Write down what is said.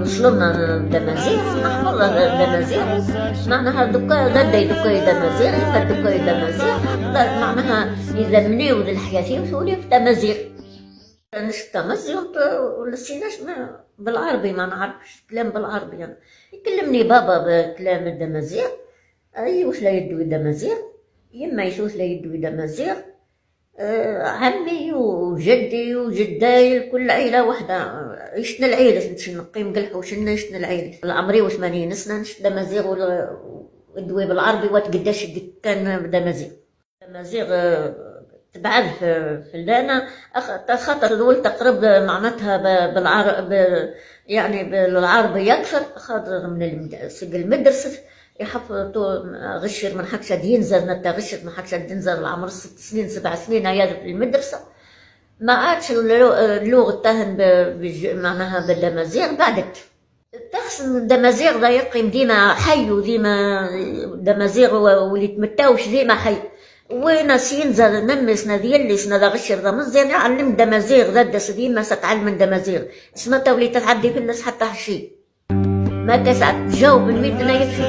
وصلوا لنا دمازيغ نحفظ دمازيغ معناها دوكا داي دوكا دمازيغ يبقى دوكا دمازيغ معناها إذا منيو الحياة وسولي في دمازيغ نشتا تمازيغ ولا سيناش بالعربي ما نعرفش كلام بالعربي يعني. يكلمني بابا بكلام الدمازيغ أي واش لا يدوي دمازيغ يما يشوف لا يدوي دمازيغ عمي وجدي وجداي كل عيلة وحدة عشنا العيلة نقيم قلح وشنا عشنا العيلة عمري 80 سنة نشت دمازيغ ودوي بالعربي وتقداش كان دمازيغ تبعد في اللانة خاطر الأول تقرب معناتها يعني بالعربي أكثر خاطر من سق المدرسة يحفظوا غشر من حكشة ينزل نتا غشر من حكشة ينزل العمر 6 سنين 7 سنين هيا في المدرسة ما عادش اللغة تهن معناها بالدمازيغ بعدت تحسن الدمازيغ ذا يقيم ديما حي وديما دمازيغ واللي تمتاوش ديما حي وين ينزل نمس نذيل سنا ذا غشر ذا مزيان يعلم دمازيغ ذا دس ديما ستعلم دمازيغ اسمها تولي تتعدي في الناس حتى شي ما تسعد تجاوب الميت لا يكفي